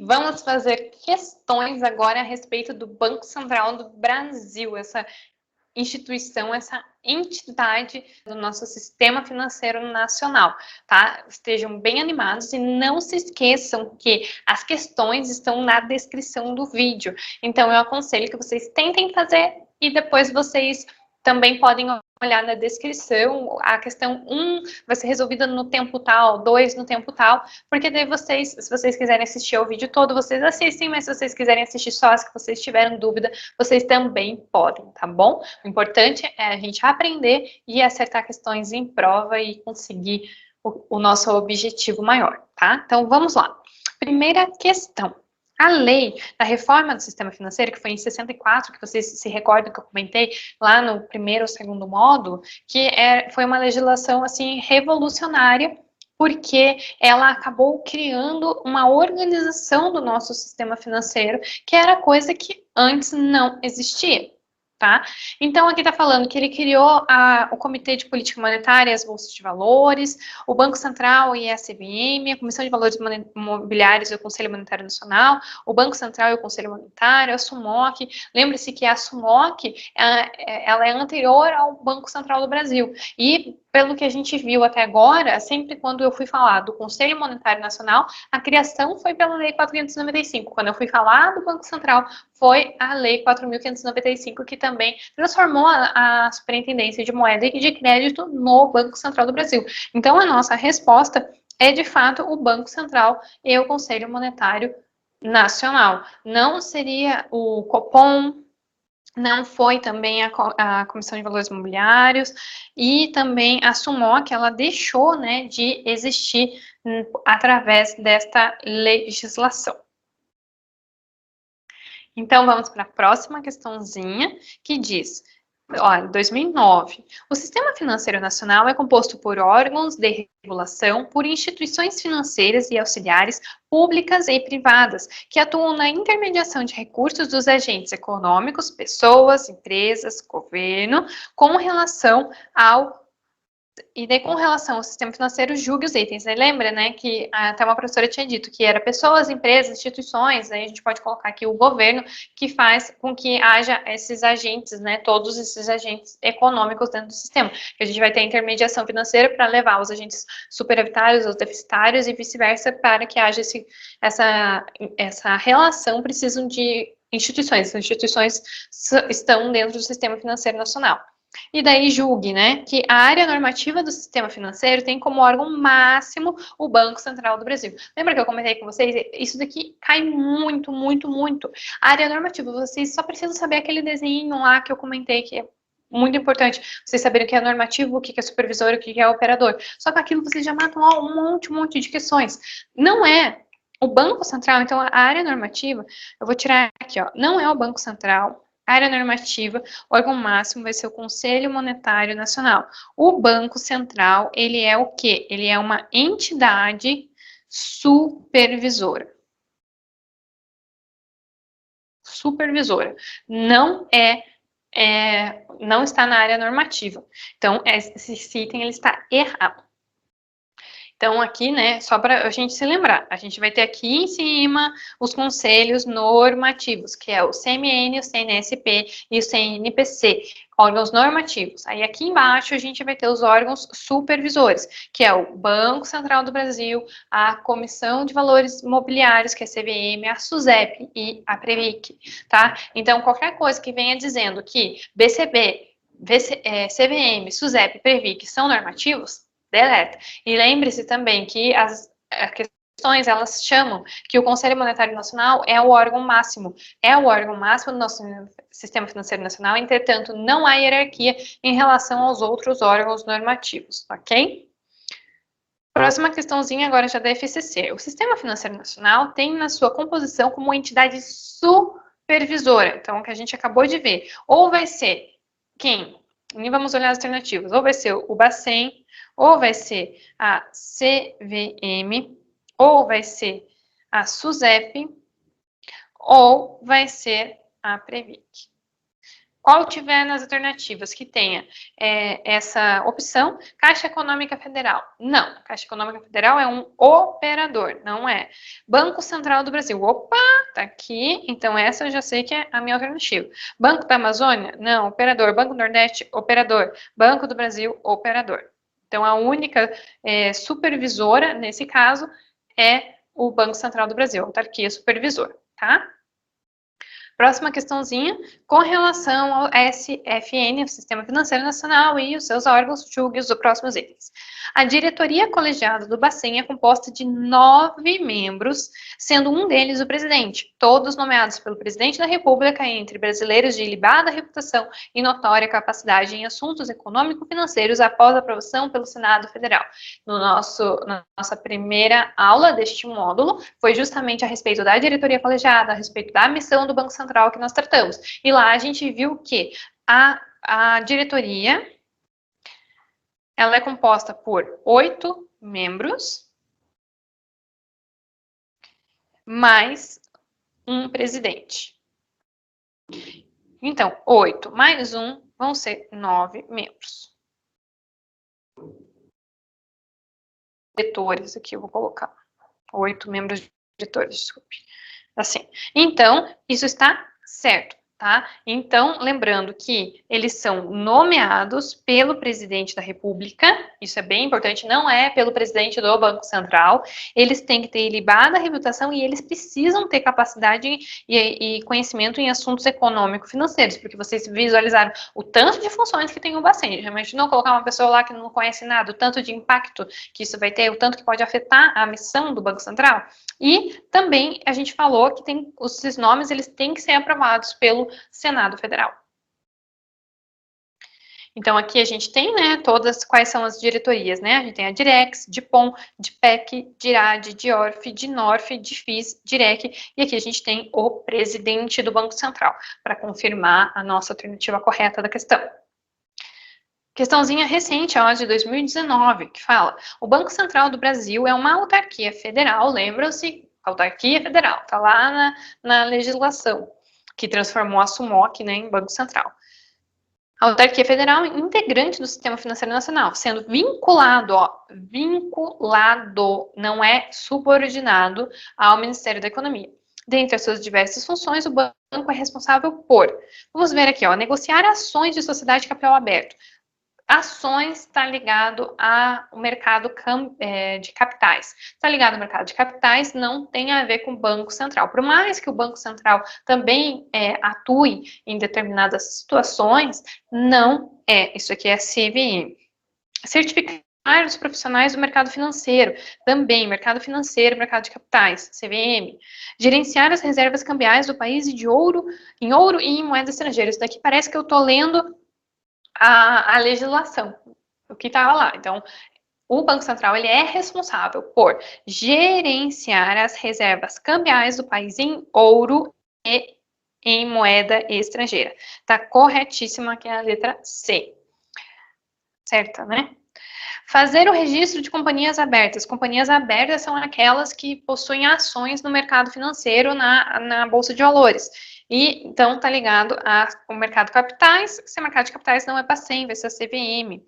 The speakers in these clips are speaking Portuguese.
Vamos fazer questões agora a respeito do Banco Central do Brasil, essa instituição, essa entidade do nosso sistema financeiro nacional, tá? Estejam bem animados e não se esqueçam que as questões estão na descrição do vídeo. Então, eu aconselho que vocês tentem fazer e depois vocês também podem olhar na descrição. A questão 1 vai ser resolvida no tempo tal, 2 no tempo tal, porque daí vocês, se vocês quiserem assistir ao vídeo todo, vocês assistem, mas se vocês quiserem assistir só as que vocês tiveram dúvida, vocês também podem, tá bom? O importante é a gente aprender e acertar questões em prova e conseguir o nosso objetivo maior, tá? Então, vamos lá. Primeira questão. A lei da reforma do sistema financeiro, que foi em 64, que vocês se recordam que eu comentei lá no primeiro ou segundo módulo, que foi uma legislação assim revolucionária, porque ela acabou criando uma organização do nosso sistema financeiro, que era coisa que antes não existia. Tá? Então, aqui está falando que ele criou o Comitê de Política Monetária e as Bolsas de Valores, o Banco Central e a CVM, a Comissão de Valores Mobiliários e o Conselho Monetário Nacional, o Banco Central e o Conselho Monetário, a SUMOC. Lembre-se que a SUMOC ela é anterior ao Banco Central do Brasil. E, pelo que a gente viu até agora, sempre quando eu fui falar do Conselho Monetário Nacional, a criação foi pela Lei 4.595. Quando eu fui falar do Banco Central, foi a Lei 4.595, que também transformou a Superintendência de Moeda e de Crédito no Banco Central do Brasil. Então, a nossa resposta é, de fato, o Banco Central e o Conselho Monetário Nacional. Não seria o Copom, não foi também a Comissão de Valores Mobiliários e também a SUMOC, ela deixou, né, de existir através desta legislação. Então, vamos para a próxima questãozinha, que diz, olha, 2009, o Sistema Financeiro Nacional é composto por órgãos de regulação, por instituições financeiras e auxiliares públicas e privadas, que atuam na intermediação de recursos dos agentes econômicos, pessoas, empresas, governo, com relação ao E daí, com relação ao sistema financeiro, julgue os itens. Você lembra, né, que até uma professora tinha dito que era pessoas, empresas, instituições, aí a gente pode colocar aqui o governo, que faz com que haja esses agentes, né, todos esses agentes econômicos dentro do sistema. Que a gente vai ter a intermediação financeira para levar os agentes superavitários, os deficitários e vice-versa, para que haja essa relação, precisam de instituições. As instituições estão dentro do sistema financeiro nacional. E daí julgue, né, que a área normativa do sistema financeiro tem como órgão máximo o Banco Central do Brasil. Lembra que eu comentei com vocês? Isso daqui cai muito, muito, muito. A área normativa, vocês só precisam saber aquele desenho lá que eu comentei, que é muito importante. Vocês saberem o que é normativo, o que é supervisor, o que é operador. Só que aquilo vocês já matam um monte de questões. Não é o Banco Central, então a área normativa, eu vou tirar aqui, ó, não é o Banco Central. Área normativa, o órgão máximo vai ser o Conselho Monetário Nacional. O Banco Central, ele é o quê? Ele é uma entidade supervisora. Supervisora. Não não está na área normativa. Então, esse item ele está errado. Então, aqui, né, só para a gente se lembrar, a gente vai ter aqui em cima os conselhos normativos, que é o CMN, o CNSP e o CNPC, órgãos normativos. Aí aqui embaixo a gente vai ter os órgãos supervisores, que é o Banco Central do Brasil, a Comissão de Valores Mobiliários, que é a CVM, a SUSEP e a Previc, tá? Então, qualquer coisa que venha dizendo que BCB, CVM, SUSEP e Previc são normativos, deleta. E lembre-se também que as questões, elas chamam que o Conselho Monetário Nacional é o órgão máximo. É o órgão máximo do nosso Sistema Financeiro Nacional, entretanto, não há hierarquia em relação aos outros órgãos normativos, ok? Próxima questãozinha agora já da FCC. O Sistema Financeiro Nacional tem na sua composição como entidade supervisora. Então, o que a gente acabou de ver. Ou vai ser quem? E vamos olhar as alternativas. Ou vai ser o Bacen, ou vai ser a CVM, ou vai ser a SUSEP, ou vai ser a Previc. qual tiver nas alternativas que tenha essa opção, Caixa Econômica Federal. Não, Caixa Econômica Federal é um operador, não é. Banco Central do Brasil. Opa, tá aqui, então essa eu já sei que é a minha alternativa. Banco da Amazônia? Não, operador. Banco do Nordeste? Operador. Banco do Brasil? Operador. Então, a única supervisora, nesse caso, é o Banco Central do Brasil, a autarquia supervisora, tá? Próxima questãozinha, com relação ao SFN, o Sistema Financeiro Nacional, e os seus órgãos, julgue os próximos itens. A diretoria colegiada do Bacen é composta de 9 membros, sendo um deles o presidente, todos nomeados pelo presidente da República, entre brasileiros de ilibada reputação e notória capacidade em assuntos econômico-financeiros após aprovação pelo Senado Federal. Na nossa primeira aula deste módulo, foi justamente a respeito da diretoria colegiada, a respeito da missão do Banco Central que nós tratamos. E lá a gente viu que a diretoria ela é composta por 8 membros mais um presidente. Então, 8 mais 1 vão ser 9 membros. Diretores aqui eu vou colocar. 8 membros diretores, desculpe. Assim. Então, isso está certo, tá? Então, lembrando que eles são nomeados pelo presidente da República, isso é bem importante, não é pelo presidente do Banco Central, eles têm que ter ilibada reputação e eles precisam ter capacidade e conhecimento em assuntos econômico-financeiros, porque vocês visualizaram o tanto de funções que tem o Bacen. Já imaginou colocar uma pessoa lá que não conhece nada, o tanto de impacto que isso vai ter, o tanto que pode afetar a missão do Banco Central? E também a gente falou que esses nomes eles têm que ser aprovados pelo Senado Federal. Então, aqui a gente tem, né, quais são as diretorias, né? A gente tem a Direx, Dipom, Dipec, Dirad, Diorf, Dinorf, Difis, Direc, e aqui a gente tem o presidente do Banco Central, para confirmar a nossa alternativa correta da questão. Questãozinha recente, ó, de 2019, que fala: o Banco Central do Brasil é uma autarquia federal, lembram-se? Autarquia federal, tá lá na legislação, que transformou a SUMOC, né, em Banco Central. A autarquia federal integrante do Sistema Financeiro Nacional, sendo vinculado, não é subordinado ao Ministério da Economia. Dentre as suas diversas funções, o banco é responsável por, vamos ver aqui, negociar ações de sociedade de capital aberto. Ações está ligado ao mercado de capitais. Está ligado ao mercado de capitais, não tem a ver com o Banco Central. Por mais que o Banco Central também atue em determinadas situações, não é. Isso aqui é CVM. Certificar os profissionais do mercado financeiro, também mercado financeiro, mercado de capitais, CVM. Gerenciar as reservas cambiais do país em ouro e em moeda estrangeira. Isso daqui parece que eu estou lendo a legislação, o que estava lá. Então, o Banco Central ele é responsável por gerenciar as reservas cambiais do país em ouro e em moeda estrangeira. Tá corretíssima aqui a letra C. Certo, né? Fazer o registro de companhias abertas. Companhias abertas são aquelas que possuem ações no mercado financeiro, na Bolsa de Valores. E, então, está ligado ao mercado de capitais. Se o mercado de capitais não é Bacen, vai ser a CVM.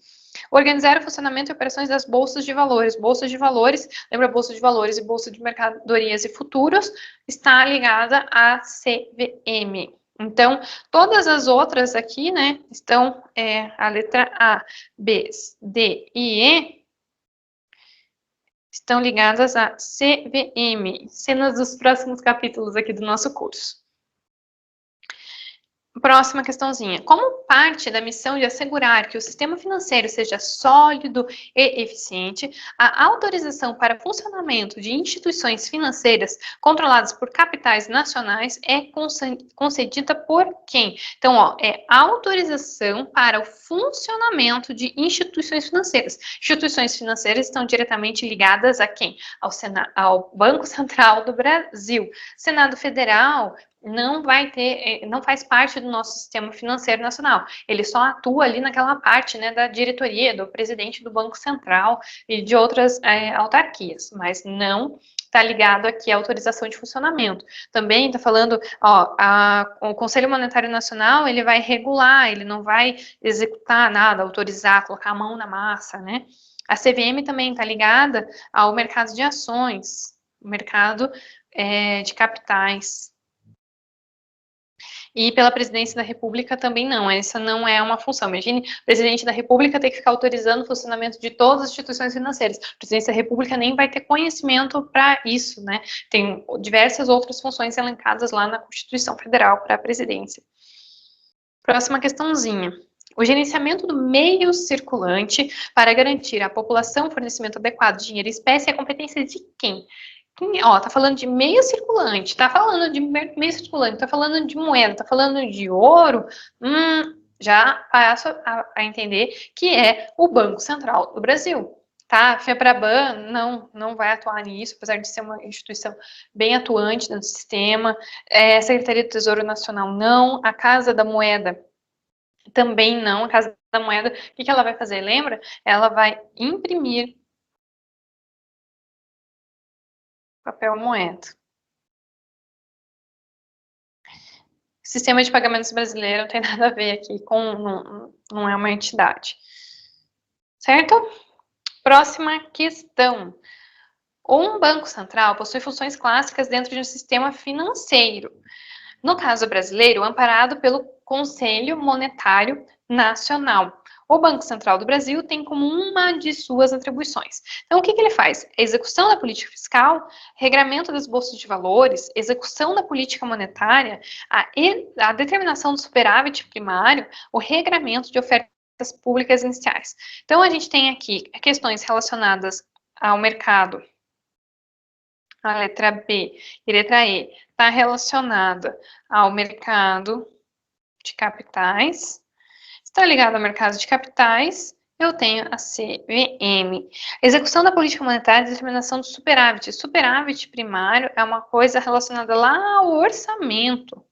Organizar o funcionamento e operações das bolsas de valores. Bolsas de valores, lembra, bolsa de valores e bolsa de mercadorias e futuros, está ligada à CVM. Então, todas as outras aqui, né, estão a letra A, B, D e E, estão ligadas à CVM, cenas dos próximos capítulos aqui do nosso curso. Próxima questãozinha. Como parte da missão de assegurar que o sistema financeiro seja sólido e eficiente, a autorização para funcionamento de instituições financeiras controladas por capitais nacionais é concedida por quem? Então, é autorização para o funcionamento de instituições financeiras. Instituições financeiras estão diretamente ligadas a quem? Ao Banco Central do Brasil. Senado Federal não faz parte do nosso sistema financeiro nacional. Ele só atua ali naquela parte, né, da diretoria, do presidente do Banco Central e de outras autarquias, mas não está ligado aqui à autorização de funcionamento. Também está falando, o Conselho Monetário Nacional, ele vai regular, ele não vai executar nada, autorizar, colocar a mão na massa, né? A CVM também está ligada ao mercado de ações, o mercado de capitais. E pela presidência da República também não, essa não é uma função. Imagine, o presidente da República ter que ficar autorizando o funcionamento de todas as instituições financeiras. A presidência da República nem vai ter conhecimento para isso, né? Tem diversas outras funções elencadas lá na Constituição Federal para a presidência. Próxima questãozinha. O gerenciamento do meio circulante para garantir à população fornecimento adequado de dinheiro e espécie é competência de quem? Tá falando de meio circulante, tá falando de meio circulante, tá falando de moeda, tá falando de ouro, já passo a entender que é o Banco Central do Brasil, tá? A FEBRABAN não vai atuar nisso, apesar de ser uma instituição bem atuante no sistema, a Secretaria do Tesouro Nacional não, a Casa da Moeda também não, a Casa da Moeda, o que ela vai fazer? Lembra? Ela vai imprimir papel moeda. Sistema de pagamentos brasileiro não tem nada a ver aqui com, não é uma entidade. Certo? Próxima questão. Um banco central possui funções clássicas dentro de um sistema financeiro. No caso brasileiro, amparado pelo Conselho Monetário Nacional. O Banco Central do Brasil tem como uma de suas atribuições. Então, o que ele faz? A execução da política fiscal, regramento das bolsas de valores, execução da política monetária, a determinação do superávit primário, o regramento de ofertas públicas iniciais. Então, a gente tem aqui questões relacionadas ao mercado. A letra B e letra E está relacionada ao mercado de capitais. Está ligado ao mercado de capitais, eu tenho a CVM. Execução da política monetária e determinação do superávit. Superávit primário é uma coisa relacionada lá ao orçamento.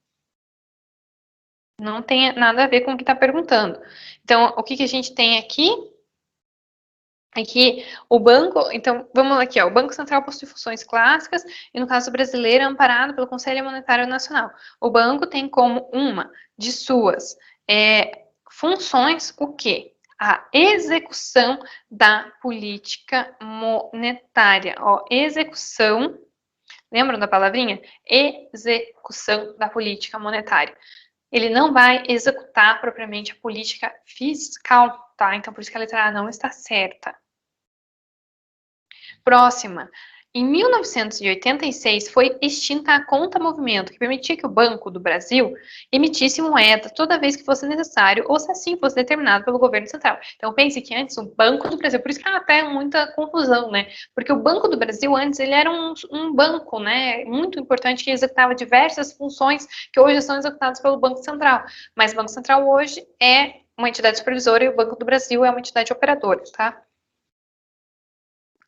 Não tem nada a ver com o que está perguntando. Então, o que a gente tem aqui? Aqui, o banco, então, vamos aqui, o Banco Central possui funções clássicas e, no caso brasileiro, é amparado pelo Conselho Monetário Nacional. O banco tem como uma de suas funções o quê? A execução da política monetária. Execução, lembram da palavrinha? Execução da política monetária. Ele não vai executar propriamente a política fiscal, tá? Então, por isso que a letra A não está certa. Próxima. Em 1986, foi extinta a conta movimento, que permitia que o Banco do Brasil emitisse moeda toda vez que fosse necessário, ou se assim fosse determinado pelo governo central. Então, pense que antes o Banco do Brasil, por isso que há até muita confusão, né? Porque o Banco do Brasil, antes, ele era um banco, né? Muito importante, que executava diversas funções que hoje são executadas pelo Banco Central. Mas o Banco Central hoje é uma entidade supervisora e o Banco do Brasil é uma entidade operadora, tá?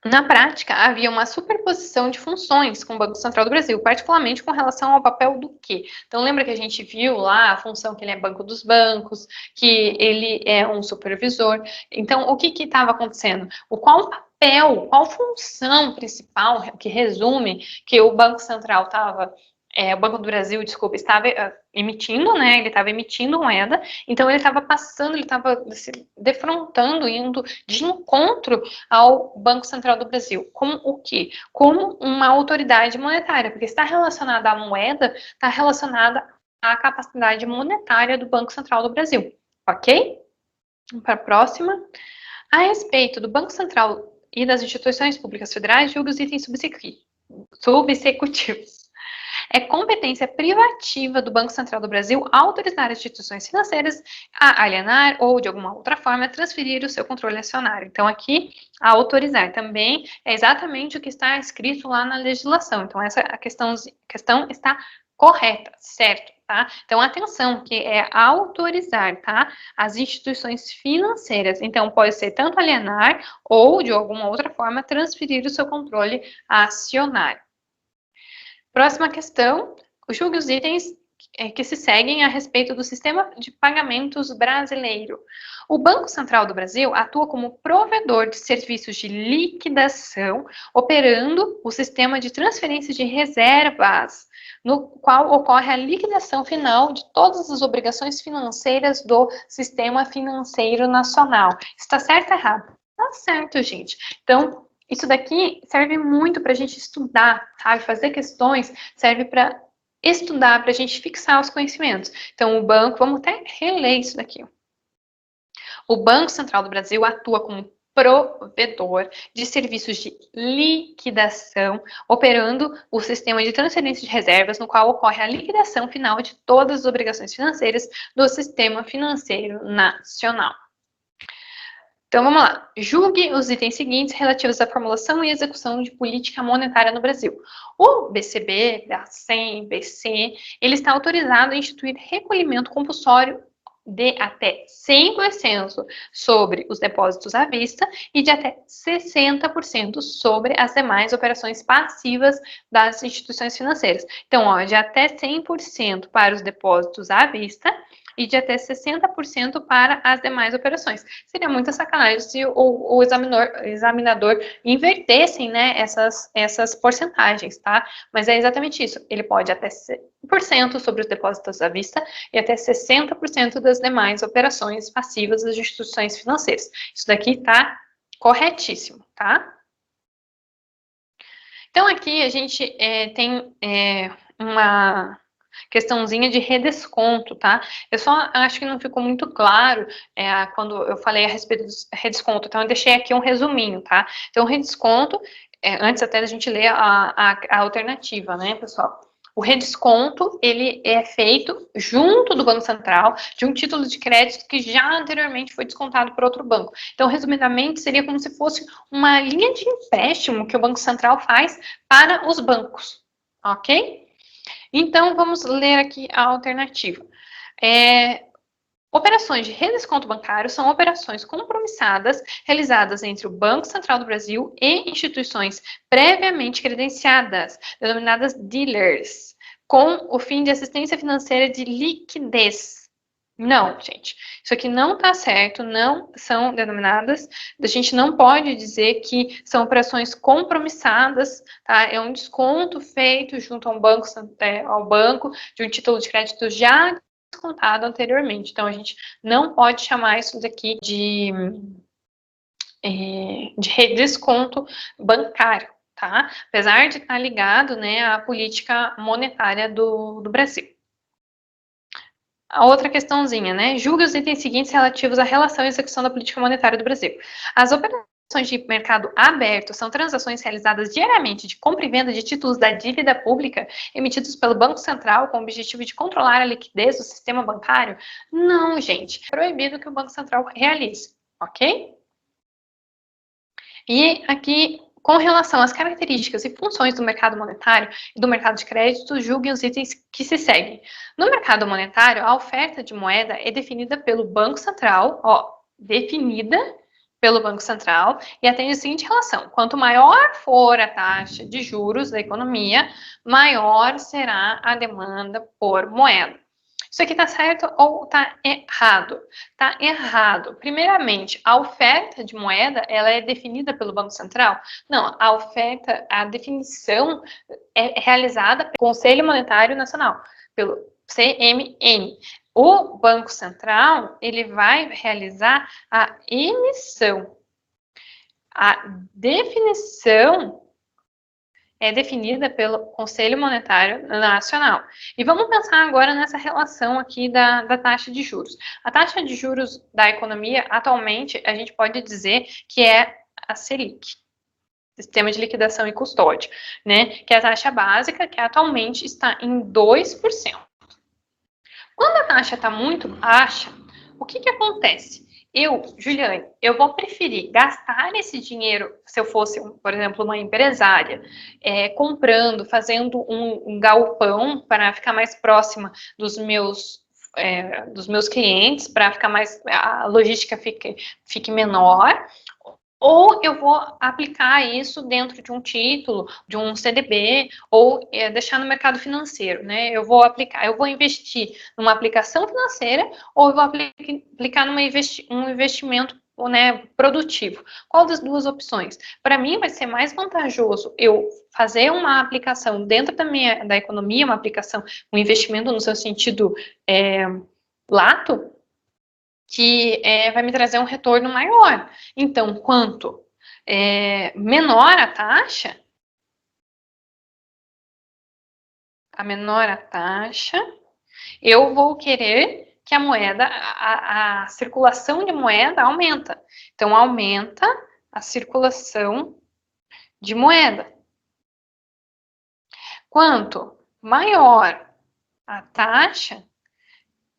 Na prática, havia uma superposição de funções com o Banco Central do Brasil, particularmente com relação ao papel do quê? Então, lembra que a gente viu lá a função que ele é banco dos bancos, que ele é um supervisor. Então, o que estava acontecendo? Qual papel, qual função principal, que resume que o Banco Central estava... o Banco do Brasil, desculpa, estava emitindo, né? Ele estava emitindo moeda, então ele estava passando, ele estava se defrontando, indo de encontro ao Banco Central do Brasil. Como o quê? Como uma autoridade monetária, porque está relacionada à moeda, está relacionada à capacidade monetária do Banco Central do Brasil. Ok? Vamos para a próxima. A respeito do Banco Central e das instituições públicas federais, julgue os itens subsecutivos. É competência privativa do Banco Central do Brasil autorizar as instituições financeiras a alienar ou, de alguma outra forma, transferir o seu controle acionário. Então, aqui, a autorizar também é exatamente o que está escrito lá na legislação. Então, essa questão está correta, certo? Tá? Então, atenção, que é autorizar, tá? As instituições financeiras. Então, pode ser tanto alienar ou, de alguma outra forma, transferir o seu controle acionário. Próxima questão, julgue os itens que se seguem a respeito do sistema de pagamentos brasileiro. O Banco Central do Brasil atua como provedor de serviços de liquidação, operando o sistema de transferência de reservas, no qual ocorre a liquidação final de todas as obrigações financeiras do sistema financeiro nacional. Está certo ou errado? Tá certo, gente. Então, isso daqui serve muito para a gente estudar, sabe? Fazer questões serve para estudar, para a gente fixar os conhecimentos. Então, o banco, vamos até reler isso daqui. O Banco Central do Brasil atua como provedor de serviços de liquidação, operando o sistema de transferência de reservas, no qual ocorre a liquidação final de todas as obrigações financeiras do sistema financeiro nacional. Então, vamos lá. Julgue os itens seguintes relativos à formulação e execução de política monetária no Brasil. O BCB, Bacen, BC, ele está autorizado a instituir recolhimento compulsório de até 100% sobre os depósitos à vista e de até 60% sobre as demais operações passivas das instituições financeiras. Então, ó, de até 100% para os depósitos à vista e de até 60% para as demais operações. Seria muita sacanagem se o examinador invertessem, né, essas porcentagens, tá? Mas é exatamente isso. Ele pode até 100% sobre os depósitos à vista e até 60% das demais operações passivas das instituições financeiras. Isso daqui tá corretíssimo, tá? Então, aqui a gente tem uma questãozinha de redesconto, tá? Eu só acho que não ficou muito claro quando eu falei a respeito do redesconto, então eu deixei aqui um resuminho, tá? Então, o redesconto, antes até da gente ler a alternativa, né, pessoal? O redesconto, ele é feito junto do Banco Central de um título de crédito que já anteriormente foi descontado por outro banco. Então, resumidamente, seria como se fosse uma linha de empréstimo que o Banco Central faz para os bancos, ok? Então, vamos ler aqui a alternativa. Operações de redesconto bancário são operações compromissadas realizadas entre o Banco Central do Brasil e instituições previamente credenciadas, denominadas dealers, com o fim de assistência financeira de liquidez. Não, gente, isso aqui não está certo, não são denominadas, a gente não pode dizer que são operações compromissadas, tá? É um desconto feito junto ao banco de um título de crédito já descontado anteriormente. Então, a gente não pode chamar isso daqui de redesconto bancário, tá? Apesar de estar ligado, né, à política monetária do Brasil. A outra questãozinha, né? Julgue os itens seguintes relativos à relação e execução da política monetária do Brasil. As operações de mercado aberto são transações realizadas diariamente de compra e venda de títulos da dívida pública emitidos pelo Banco Central com o objetivo de controlar a liquidez do sistema bancário? Não, gente. É proibido que o Banco Central realize, ok? E aqui, com relação às características e funções do mercado monetário e do mercado de crédito, julguem os itens que se seguem. No mercado monetário, a oferta de moeda é definida pelo Banco Central, definida pelo Banco Central, e atende a seguinte relação: quanto maior for a taxa de juros da economia, maior será a demanda por moeda. Isso aqui está certo ou está errado? Está errado. Primeiramente, a oferta de moeda, ela é definida pelo Banco Central? Não, a definição é realizada pelo Conselho Monetário Nacional, pelo CMN. O Banco Central, ele vai realizar a emissão. A definição é definida pelo Conselho Monetário Nacional. E vamos pensar agora nessa relação aqui da taxa de juros. A taxa de juros da economia, atualmente, a gente pode dizer que é a Selic, Sistema de Liquidação e Custódia, né? Que é a taxa básica, que atualmente está em 2%. Quando a taxa está muito baixa, o que acontece? Juliane, eu vou preferir gastar esse dinheiro, se eu fosse, por exemplo, uma empresária, comprando, fazendo um galpão para ficar mais próxima dos meus clientes, para ficar mais, a logística fique menor, ou eu vou aplicar isso dentro de um título, de um CDB, ou deixar no mercado financeiro, né? Eu vou investir numa aplicação financeira, ou eu vou aplicar um investimento, né, produtivo. Qual das duas opções? Para mim vai ser mais vantajoso eu fazer uma aplicação dentro da economia, uma aplicação, um investimento no seu sentido lato, que vai me trazer um retorno maior. Então, quanto menor a taxa, eu vou querer que a moeda, a circulação de moeda aumenta. Então, aumenta a circulação de moeda. Quanto maior a taxa,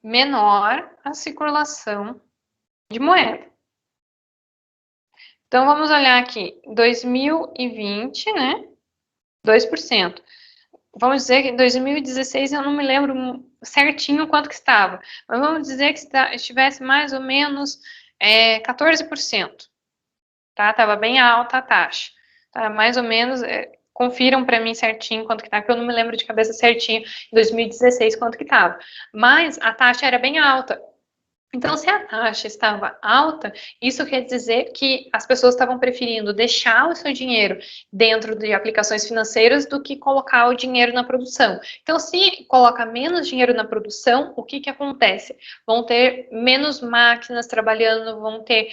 menor a circulação de moeda. Então, vamos olhar aqui, 2020, né, 2%. Vamos dizer que em 2016 eu não me lembro certinho quanto que estava, mas vamos dizer que estivesse mais ou menos 14%, tá? Estava bem alta a taxa, tá? Mais ou menos, confiram para mim certinho quanto que tá, porque eu não me lembro de cabeça certinho em 2016 quanto que estava, mas a taxa era bem alta. Então, se a taxa estava alta, isso quer dizer que as pessoas estavam preferindo deixar o seu dinheiro dentro de aplicações financeiras do que colocar o dinheiro na produção. Então, se coloca menos dinheiro na produção, o que acontece? Vão ter menos máquinas trabalhando, vão ter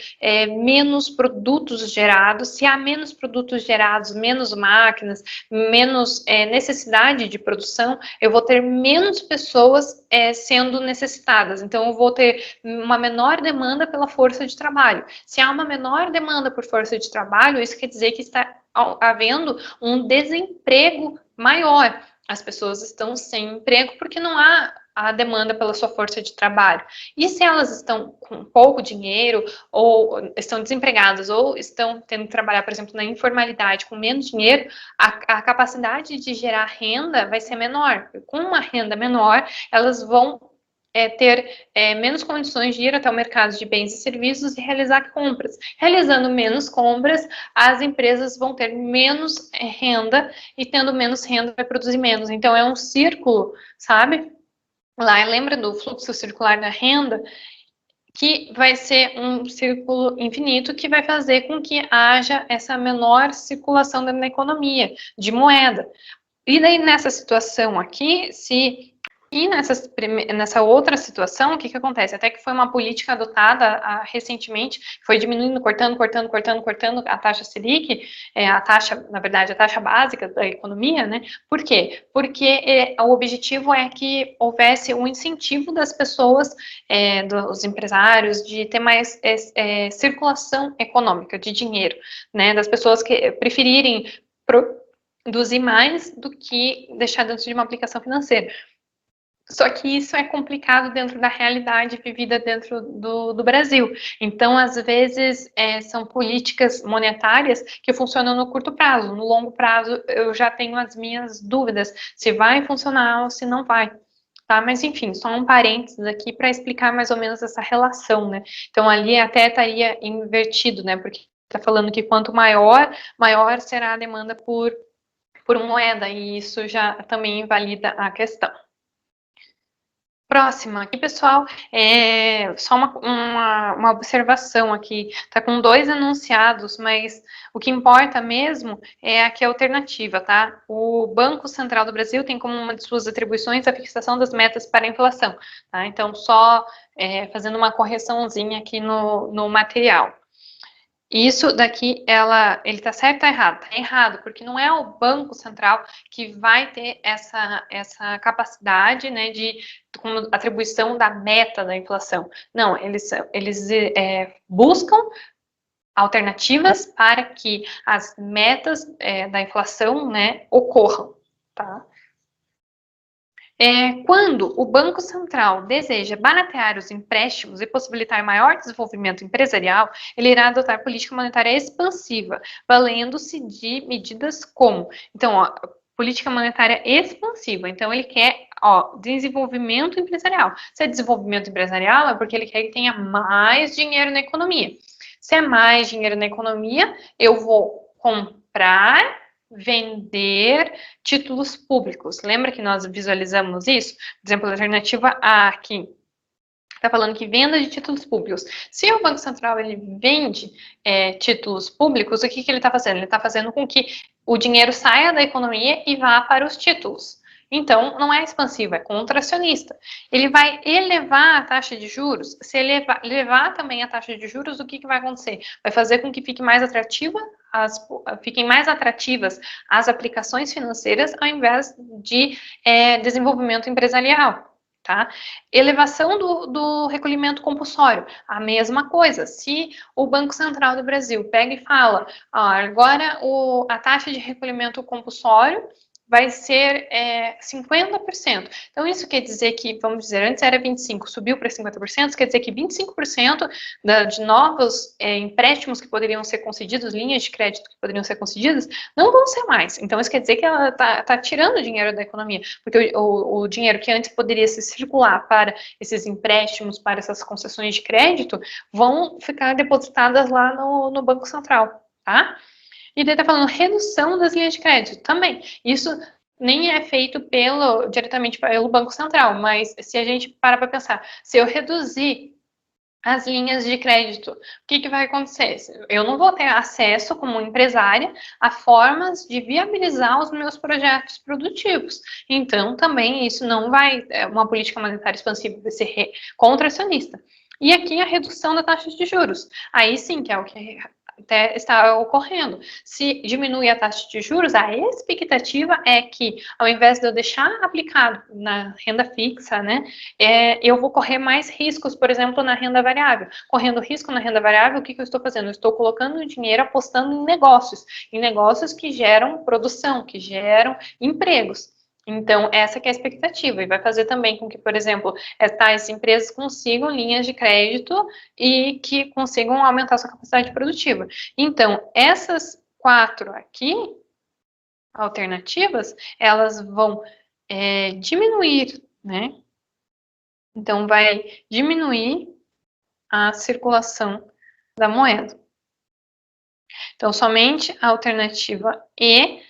menos produtos gerados. Se há menos produtos gerados, menos máquinas, menos necessidade de produção, eu vou ter menos pessoas sendo necessitadas. Então, eu vou ter uma menor demanda pela força de trabalho. Se há uma menor demanda por força de trabalho, isso quer dizer que está havendo um desemprego maior. As pessoas estão sem emprego porque não há a demanda pela sua força de trabalho. E se elas estão com pouco dinheiro, ou estão desempregadas, ou estão tendo que trabalhar, por exemplo, na informalidade, com menos dinheiro, a capacidade de gerar renda vai ser menor. Com uma renda menor, elas vão ter menos condições de ir até o mercado de bens e serviços e realizar compras. Realizando menos compras, as empresas vão ter menos renda, e tendo menos renda vai produzir menos. Então, é um círculo, sabe? Lá, lembra do fluxo circular da renda? Que vai ser um círculo infinito que vai fazer com que haja essa menor circulação da economia de moeda. E daí, nessa situação aqui, e nessa outra situação, o que acontece? Até que foi uma política adotada recentemente, foi diminuindo, cortando a taxa Selic, a taxa, na verdade, a taxa básica da economia, né? Por quê? Porque o objetivo é que houvesse um incentivo das pessoas, dos empresários, de ter mais circulação econômica de dinheiro, né? Das pessoas que preferirem produzir mais do que deixar dentro de uma aplicação financeira. Só que isso é complicado dentro da realidade vivida dentro do Brasil. Então, às vezes, são políticas monetárias que funcionam no curto prazo. No longo prazo, eu já tenho as minhas dúvidas se vai funcionar ou se não vai. Tá? Mas, enfim, só um parênteses aqui para explicar mais ou menos essa relação, né? Então, ali até estaria invertido, né? Porque está falando que quanto maior, maior será a demanda por moeda, e isso já também invalida a questão. Próxima aqui, pessoal, só uma observação aqui. Está com 2 enunciados, mas o que importa mesmo é aqui a alternativa, tá? O Banco Central do Brasil tem como uma de suas atribuições a fixação das metas para a inflação, tá? Então, só fazendo uma correçãozinha aqui no material. Isso daqui, ele tá certo ou tá errado? Tá errado, porque não é o Banco Central que vai ter essa capacidade, né, como atribuição da meta da inflação. Não, eles buscam alternativas para que as metas da inflação, né, ocorram, tá? Quando o Banco Central deseja baratear os empréstimos e possibilitar maior desenvolvimento empresarial, ele irá adotar política monetária expansiva, valendo-se de medidas como, então, ó, política monetária expansiva. Então, ele quer, desenvolvimento empresarial. Se é desenvolvimento empresarial, é porque ele quer que tenha mais dinheiro na economia. Se é mais dinheiro na economia, eu vou comprar, vender títulos públicos. Lembra que nós visualizamos isso? Por exemplo, a alternativa A aqui está falando que venda de títulos públicos. Se o Banco Central ele vende títulos públicos, o que ele está fazendo? Ele está fazendo com que o dinheiro saia da economia e vá para os títulos. Então, não é expansivo, é contracionista. Ele vai elevar a taxa de juros. Se elevar também a taxa de juros, o que vai acontecer? Vai fazer com que fiquem mais atrativas as aplicações financeiras ao invés de desenvolvimento empresarial. Tá? Elevação do recolhimento compulsório, a mesma coisa. Se o Banco Central do Brasil pega e fala, agora a taxa de recolhimento compulsório vai ser 50%. Então, isso quer dizer que, vamos dizer, antes era 25%, subiu para 50%, isso quer dizer que 25% de novos empréstimos que poderiam ser concedidos, linhas de crédito que poderiam ser concedidas, não vão ser mais. Então, isso quer dizer que ela está tirando dinheiro da economia, porque o dinheiro que antes poderia se circular para esses empréstimos, para essas concessões de crédito, vão ficar depositadas lá no Banco Central, tá? E daí está falando redução das linhas de crédito também. Isso nem é feito diretamente pelo Banco Central, mas se a gente parar para pensar, se eu reduzir as linhas de crédito, o que vai acontecer? Eu não vou ter acesso, como empresária, a formas de viabilizar os meus projetos produtivos. Então, também isso não vai, uma política monetária expansiva vai ser contracionista. E aqui a redução da taxa de juros. Aí sim, que é o que até está ocorrendo. Se diminui a taxa de juros, a expectativa é que, ao invés de eu deixar aplicado na renda fixa, né, eu vou correr mais riscos, por exemplo, na renda variável. Correndo risco na renda variável, o que eu estou fazendo? Eu estou colocando dinheiro, apostando em negócios que geram produção, que geram empregos. Então, essa que é a expectativa, e vai fazer também com que, por exemplo, tais empresas consigam linhas de crédito e que consigam aumentar sua capacidade produtiva. Então, essas 4 aqui, alternativas, elas vão diminuir, né? Então, vai diminuir a circulação da moeda. Então, somente a alternativa E,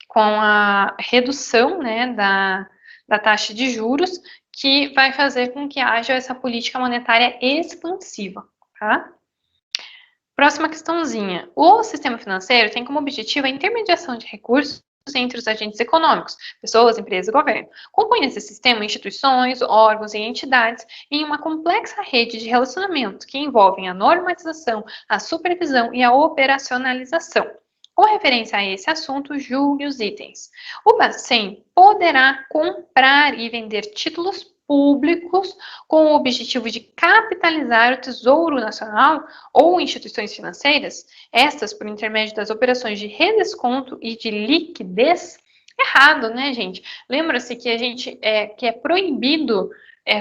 com a redução, né, da taxa de juros, que vai fazer com que haja essa política monetária expansiva, tá? Próxima questãozinha. O sistema financeiro tem como objetivo a intermediação de recursos entre os agentes econômicos, pessoas, empresas e governo. Compõe esse sistema instituições, órgãos e entidades em uma complexa rede de relacionamento que envolvem a normatização, a supervisão e a operacionalização. Com referência a esse assunto, julgue os itens. O Bacen poderá comprar e vender títulos públicos com o objetivo de capitalizar o Tesouro Nacional ou instituições financeiras, estas por intermédio das operações de redesconto e de liquidez? Errado, né, gente? Lembra-se que que é proibido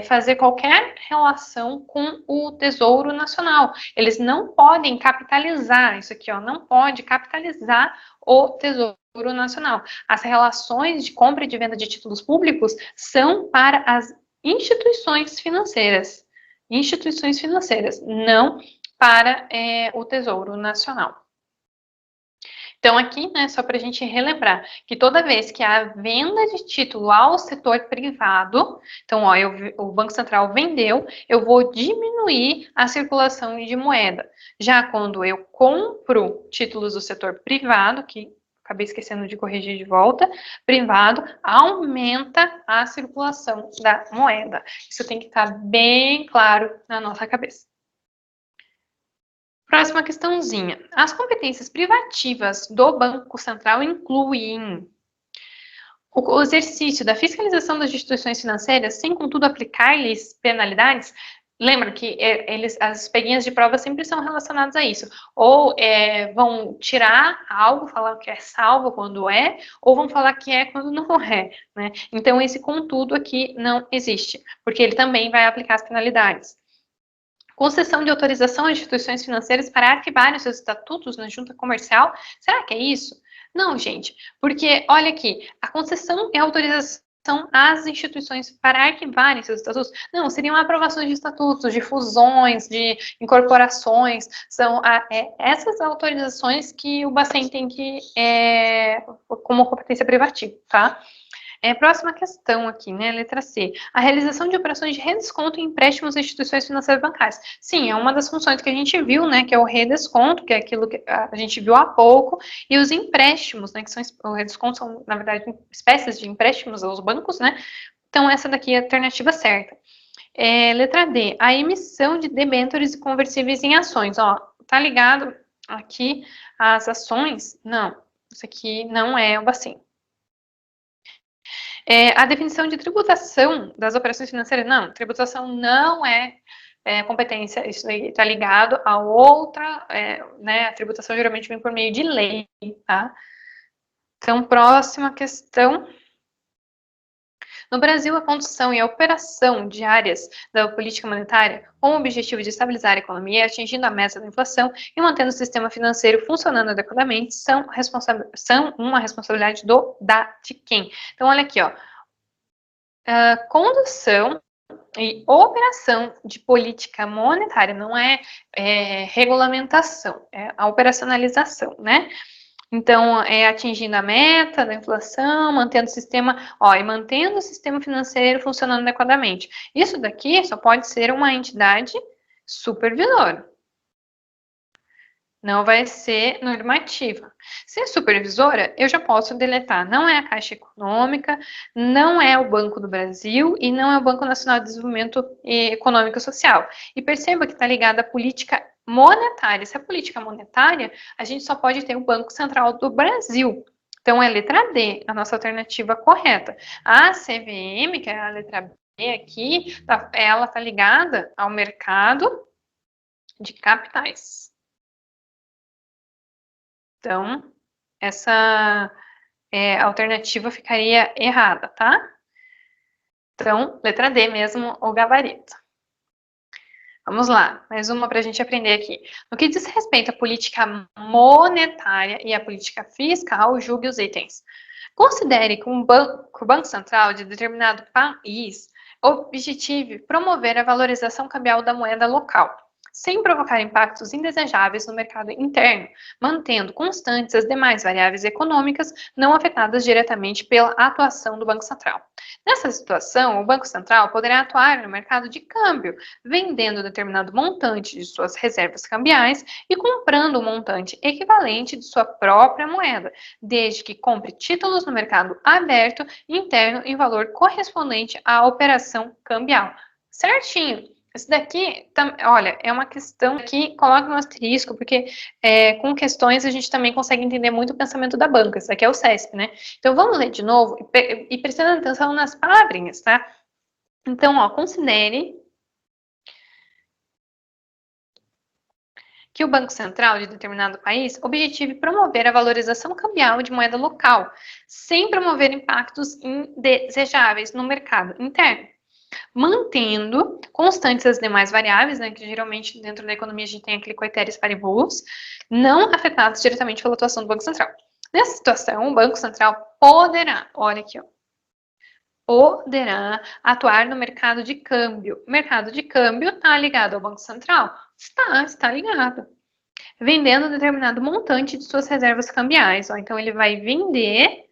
fazer qualquer relação com o Tesouro Nacional. Eles não podem capitalizar, isso aqui, ó, não pode capitalizar o Tesouro Nacional. As relações de compra e de venda de títulos públicos são para as instituições financeiras, não para o Tesouro Nacional. Então, aqui, né, só para a gente relembrar, que toda vez que há venda de título ao setor privado, então, ó, o Banco Central vendeu, eu vou diminuir a circulação de moeda. Já quando eu compro títulos do setor privado, que acabei esquecendo de corrigir de volta, privado, aumenta a circulação da moeda. Isso tem que estar bem claro na nossa cabeça. Próxima questãozinha. As competências privativas do Banco Central incluem o exercício da fiscalização das instituições financeiras, sem, contudo, aplicar-lhes penalidades. Lembra que as peguinhas de prova sempre são relacionadas a isso. Ou vão tirar algo, falar que é salvo quando é, ou vão falar que é quando não é, né? Então, esse contudo aqui não existe, porque ele também vai aplicar as penalidades. Concessão de autorização a instituições financeiras para arquivarem seus estatutos na junta comercial. Será que é isso? Não, gente, porque olha aqui, a concessão e a autorização às instituições para arquivarem seus estatutos? Não, seriam aprovações de estatutos, de fusões, de incorporações, são essas autorizações que o Bacen tem que, como competência privativa, tá? Próxima questão aqui, né, letra C. A realização de operações de redesconto em empréstimos a instituições financeiras bancárias. Sim, é uma das funções que a gente viu, né, que é o redesconto, que é aquilo que a gente viu há pouco, e os empréstimos, né, que são, o redesconto são, na verdade, espécies de empréstimos aos bancos, né, então essa daqui é a alternativa certa. Letra D, a emissão de debêntures e conversíveis em ações, ó, tá ligado aqui às ações? Não, isso aqui não é o Bacen. A definição de tributação das operações financeiras, não, tributação não é competência, isso aí está ligado a outra, né, a tributação geralmente vem por meio de lei, tá? Então, próxima questão. No Brasil, a condução e a operação diárias da política monetária, com o objetivo de estabilizar a economia, atingindo a meta da inflação e mantendo o sistema financeiro funcionando adequadamente, são uma responsabilidade de quem? Então, olha aqui, ó. Condução e operação de política monetária, não é regulamentação, é a operacionalização, né? Então, atingindo a meta da inflação, mantendo o sistema, e mantendo o sistema financeiro funcionando adequadamente. Isso daqui só pode ser uma entidade supervisora. Não vai ser normativa. Se é supervisora, eu já posso deletar. Não é a Caixa Econômica, não é o Banco do Brasil e não é o Banco Nacional de Desenvolvimento Econômico e Social. E perceba que está ligada à política monetária. Se é política monetária, a gente só pode ter o Banco Central do Brasil. Então, é a letra D, a nossa alternativa correta. A CVM, que é a letra B aqui, ela está ligada ao mercado de capitais. Então, essa alternativa ficaria errada, tá? Então, letra D mesmo, o gabarito. Vamos lá, mais uma para a gente aprender aqui. No que diz respeito à política monetária e à política fiscal, julgue os itens. Considere que o Banco Central de determinado país objetive promover a valorização cambial da moeda local, sem provocar impactos indesejáveis no mercado interno, mantendo constantes as demais variáveis econômicas não afetadas diretamente pela atuação do Banco Central. Nessa situação, o Banco Central poderá atuar no mercado de câmbio, vendendo determinado montante de suas reservas cambiais e comprando um montante equivalente de sua própria moeda, desde que compre títulos no mercado aberto interno em valor correspondente à operação cambial. Certinho! Isso daqui, olha, é uma questão que coloca um asterisco, porque com questões a gente também consegue entender muito o pensamento da banca. Isso aqui é o CESP, né? Então, vamos ler de novo e prestando atenção nas palavrinhas, tá? Então, considere que o Banco Central de determinado país objetive promover a valorização cambial de moeda local, sem promover impactos indesejáveis no mercado interno, mantendo constantes as demais variáveis, né, que geralmente dentro da economia a gente tem aquele coeteris paribus, não afetados diretamente pela atuação do Banco Central. Nessa situação, o Banco Central poderá, olha aqui, poderá atuar no mercado de câmbio. O mercado de câmbio está ligado ao Banco Central? Está ligado. Vendendo determinado montante de suas reservas cambiais. Então, ele vai vender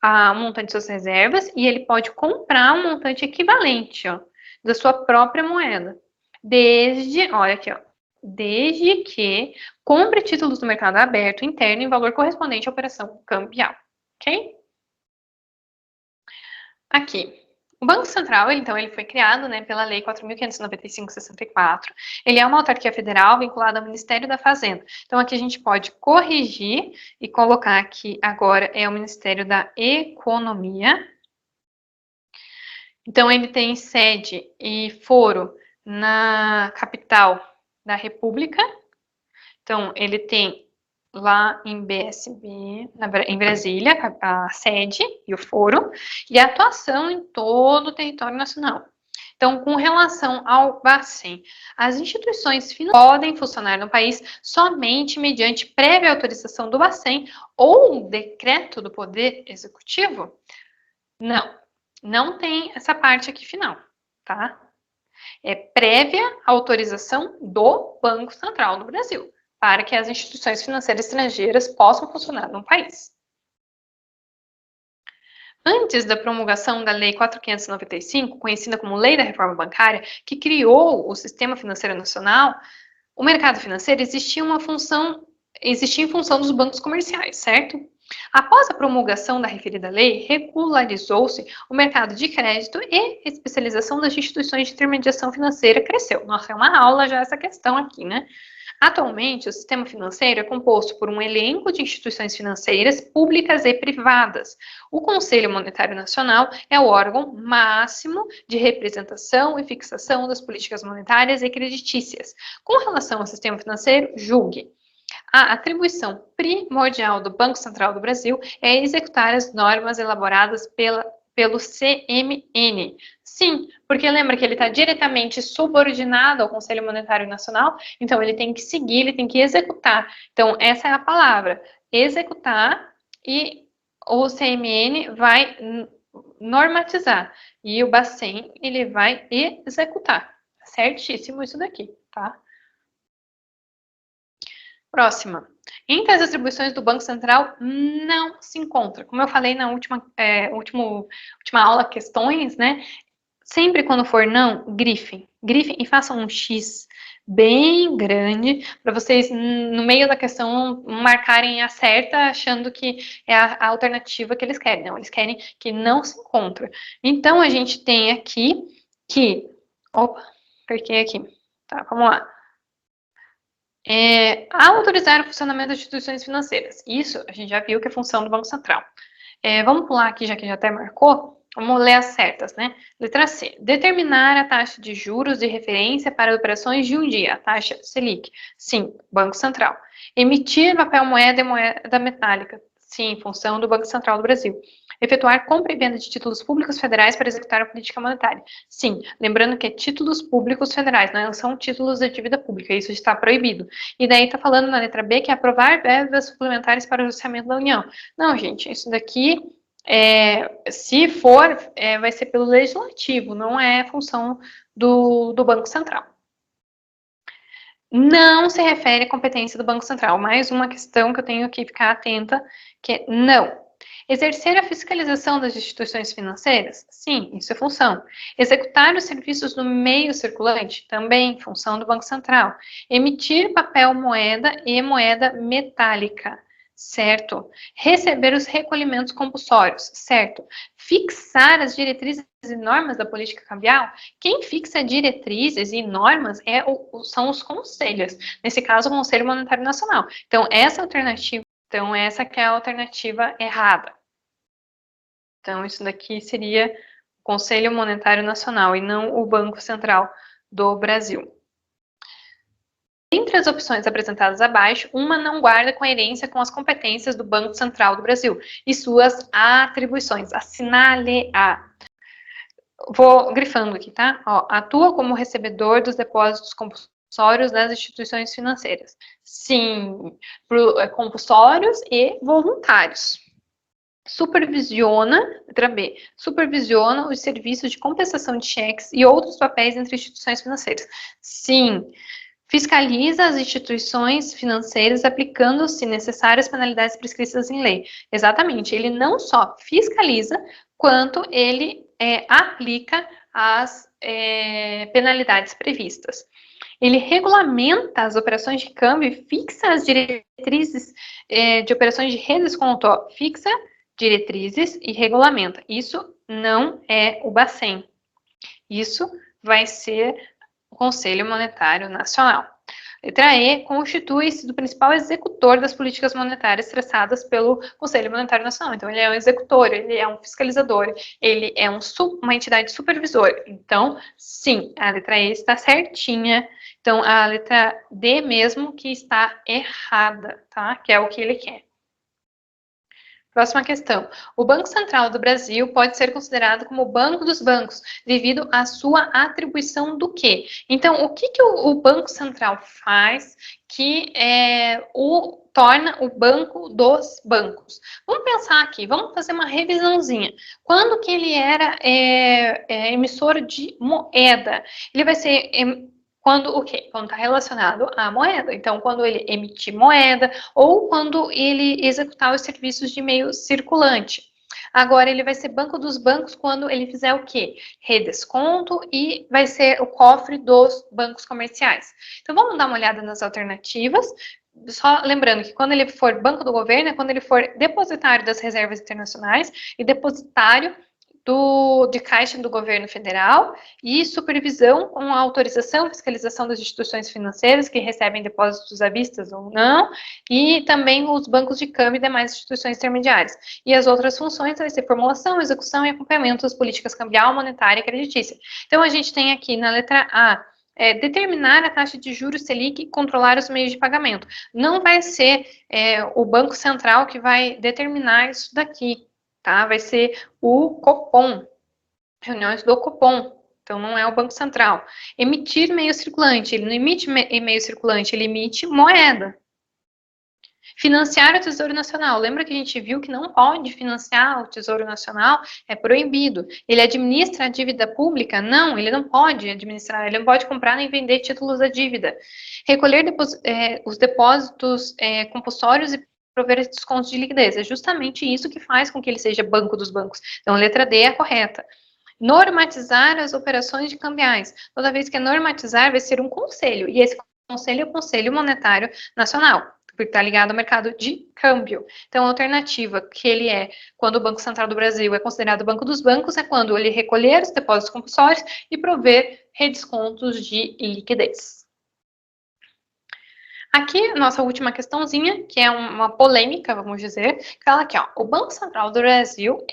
um montante de suas reservas e ele pode comprar um montante equivalente, da sua própria moeda. Olha aqui, desde que compre títulos do mercado aberto interno em valor correspondente à operação cambial, ok? Aqui. O Banco Central, então, ele foi criado, né, pela Lei 4.595/64. Ele é uma autarquia federal vinculada ao Ministério da Fazenda. Então, aqui a gente pode corrigir e colocar que agora é o Ministério da Economia. Então, ele tem sede e foro na capital da República. Então, ele tem lá em BSB, em Brasília, a sede e o foro, e a atuação em todo o território nacional. Então, com relação ao Bacen, as instituições podem funcionar no país somente mediante prévia autorização do Bacen ou um decreto do Poder Executivo? Não. Não tem essa parte aqui final, tá? É prévia autorização do Banco Central do Brasil, para que as instituições financeiras estrangeiras possam funcionar no país. Antes da promulgação da Lei 4.595, conhecida como Lei da Reforma Bancária, que criou o Sistema Financeiro Nacional, o mercado financeiro existia em função dos bancos comerciais, certo? Após a promulgação da referida lei, regularizou-se o mercado de crédito e a especialização das instituições de intermediação financeira cresceu. Nossa, é uma aula já essa questão aqui, né? Atualmente, o sistema financeiro é composto por um elenco de instituições financeiras públicas e privadas. O Conselho Monetário Nacional é o órgão máximo de representação e fixação das políticas monetárias e creditícias. Com relação ao sistema financeiro, julgue. A atribuição primordial do Banco Central do Brasil é executar as normas elaboradas pelo CMN. Sim, porque lembra que ele está diretamente subordinado ao Conselho Monetário Nacional, então ele tem que seguir, ele tem que executar. Então, essa é a palavra, executar, e o CMN vai normatizar, e o Bacen, ele vai executar. Certíssimo isso daqui, tá? Próxima. Entre as atribuições do Banco Central, não se encontra. Como eu falei na última aula, questões, né? Sempre quando for não, grifem. Grifem e façam um X bem grande, para vocês, no meio da questão, marcarem a certa, achando que é a alternativa que eles querem. Não, eles querem que não se encontra. Então, a gente tem aqui que... Opa, perquei aqui. Tá, vamos lá. Autorizar o funcionamento das instituições financeiras. Isso a gente já viu que é função do Banco Central. Vamos pular aqui, já que já até marcou. Vamos ler as certas, né? Letra C. Determinar a taxa de juros de referência para operações de um dia, a taxa Selic. Sim, Banco Central. Emitir papel moeda e moeda metálica. Sim, função do Banco Central do Brasil. Efetuar compra e venda de títulos públicos federais para executar a política monetária. Sim, lembrando que é títulos públicos federais, não são títulos de dívida pública, isso está proibido. E daí está falando na letra B que é aprovar verbas suplementares para o orçamento da União. Não, gente, isso daqui, se for, vai ser pelo legislativo, não é função do Banco Central. Não se refere à competência do Banco Central. Mais uma questão que eu tenho que ficar atenta, que é não. Exercer a fiscalização das instituições financeiras? Sim, isso é função. Executar os serviços no meio circulante? Também, função do Banco Central. Emitir papel moeda e moeda metálica? Certo. Receber os recolhimentos compulsórios? Certo. Fixar as diretrizes e normas da política cambial? Quem fixa diretrizes e normas são os conselhos. Nesse caso, o Conselho Monetário Nacional. Então, essa que é a alternativa errada. Então, isso daqui seria o Conselho Monetário Nacional e não o Banco Central do Brasil. Entre as opções apresentadas abaixo, uma não guarda coerência com as competências do Banco Central do Brasil e suas atribuições. Assinale A. Vou grifando aqui, tá? Ó, atua como recebedor dos depósitos compulsórios das instituições financeiras. Sim, compulsórios e voluntários. Supervisiona, letra B, supervisiona os serviços de compensação de cheques e outros papéis entre instituições financeiras. Sim. Fiscaliza as instituições financeiras aplicando, se necessárias, penalidades prescritas em lei. Exatamente, ele não só fiscaliza, quanto ele aplica as penalidades previstas. Ele regulamenta as operações de câmbio e fixa as diretrizes de operações de redesconto. Fixa diretrizes e regulamenta. Isso não é o Bacen. Isso vai ser o Conselho Monetário Nacional. Letra E, constitui-se do principal executor das políticas monetárias traçadas pelo Conselho Monetário Nacional. Então, ele é um executor, ele é um fiscalizador, ele é uma entidade supervisora. Então, sim, a letra E está certinha. Então, a letra D mesmo que está errada, tá? Que é o que ele quer. Próxima questão. O Banco Central do Brasil pode ser considerado como o banco dos bancos, devido à sua atribuição do quê? Então, o que o Banco Central faz que o torna o banco dos bancos? Vamos pensar aqui, vamos fazer uma revisãozinha. Quando que ele era emissor de moeda? Ele vai ser quando o quê? Quando está relacionado à moeda. Então, quando ele emitir moeda ou quando ele executar os serviços de meio circulante. Agora, ele vai ser banco dos bancos quando ele fizer o quê? Redesconto e vai ser o cofre dos bancos comerciais. Então, vamos dar uma olhada nas alternativas. Só lembrando que quando ele for banco do governo, é quando ele for depositário das reservas internacionais e depositário de caixa do governo federal e supervisão com a autorização e fiscalização das instituições financeiras que recebem depósitos à vista ou não, e também os bancos de câmbio e demais instituições intermediárias. E as outras funções vai ser formulação, execução e acompanhamento das políticas cambial, monetária e creditícia. Então, a gente tem aqui na letra A, determinar a taxa de juros Selic e controlar os meios de pagamento. Não vai ser o Banco Central que vai determinar isso daqui, tá? Vai ser o Copom, reuniões do Copom. Então, não é o Banco Central. Emitir meio circulante. Ele não emite meio circulante, ele emite moeda. Financiar o Tesouro Nacional. Lembra que a gente viu que não pode financiar o Tesouro Nacional? É proibido. Ele administra a dívida pública? Não, ele não pode administrar. Ele não pode comprar nem vender títulos da dívida. Recolher os depósitos compulsórios e prover descontos de liquidez. É justamente isso que faz com que ele seja banco dos bancos. Então, a letra D é a correta. Normatizar as operações de cambiais. Toda vez que é normatizar, vai ser um conselho. E esse conselho é o Conselho Monetário Nacional, porque está ligado ao mercado de câmbio. Então, a alternativa que ele é, quando o Banco Central do Brasil é considerado banco dos bancos, é quando ele recolher os depósitos compulsórios e prover redescontos de liquidez. Aqui, nossa última questãozinha, que é uma polêmica, vamos dizer, que fala aqui, ó, o Banco Central do Brasil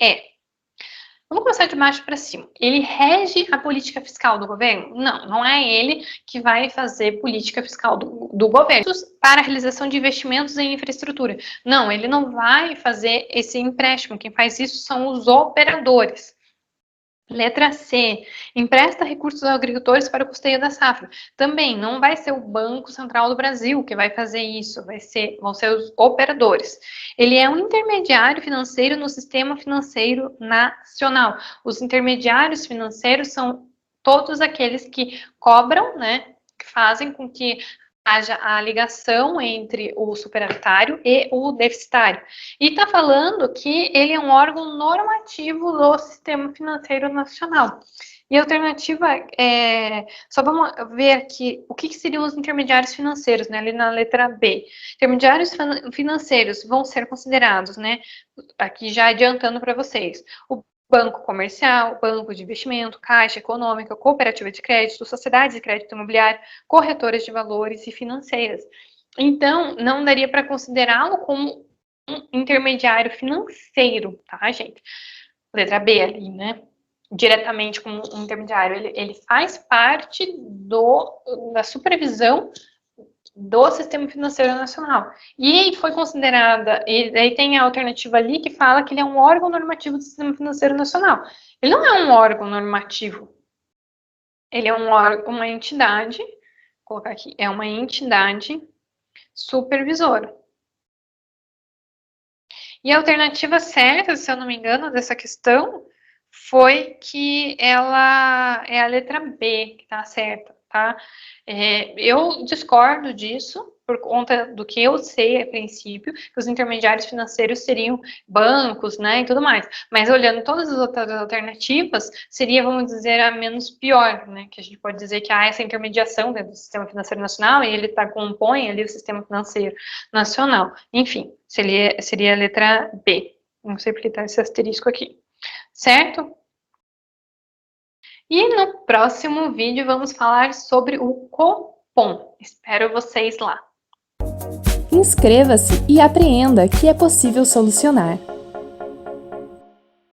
vamos começar de baixo para cima. Ele rege a política fiscal do governo? Não, não é ele que vai fazer política fiscal do governo para a realização de investimentos em infraestrutura. Não, ele não vai fazer esse empréstimo. Quem faz isso são os operadores. Letra C, empresta recursos aos agricultores para o custeio da safra. Também não vai ser o Banco Central do Brasil que vai fazer isso, vão ser os operadores. Ele é um intermediário financeiro no sistema financeiro nacional. Os intermediários financeiros são todos aqueles que cobram, né, que fazem com que haja a ligação entre o superavitário e o deficitário. E está falando que ele é um órgão normativo do sistema financeiro nacional. E a alternativa só vamos ver aqui o que seriam os intermediários financeiros, né, ali na letra B. Intermediários financeiros vão ser considerados, né, aqui já adiantando para vocês, o banco comercial, banco de investimento, caixa econômica, cooperativa de crédito, sociedade de crédito imobiliário, corretoras de valores e financeiras. Então, não daria para considerá-lo como um intermediário financeiro, tá, gente? Letra B ali, né? Diretamente como um intermediário. Ele faz parte da supervisão do Sistema Financeiro Nacional. E foi considerada, e aí tem a alternativa ali que fala que ele é um órgão normativo do Sistema Financeiro Nacional. Ele não é um órgão normativo. Ele é uma entidade, vou colocar aqui, é uma entidade supervisora. E a alternativa certa, se eu não me engano, dessa questão, foi que ela é a letra B, que está certa, tá? Eu discordo disso, por conta do que eu sei a princípio, que os intermediários financeiros seriam bancos, né, e tudo mais. Mas olhando todas as outras alternativas, seria, vamos dizer, a menos pior, né, que a gente pode dizer que há essa intermediação dentro do Sistema Financeiro Nacional e ele compõe ali o Sistema Financeiro Nacional. Enfim, seria a letra B. Não sei porque está esse asterisco aqui. Certo? E no próximo vídeo vamos falar sobre o Copom. Espero vocês lá. Inscreva-se e apreenda que é possível solucionar.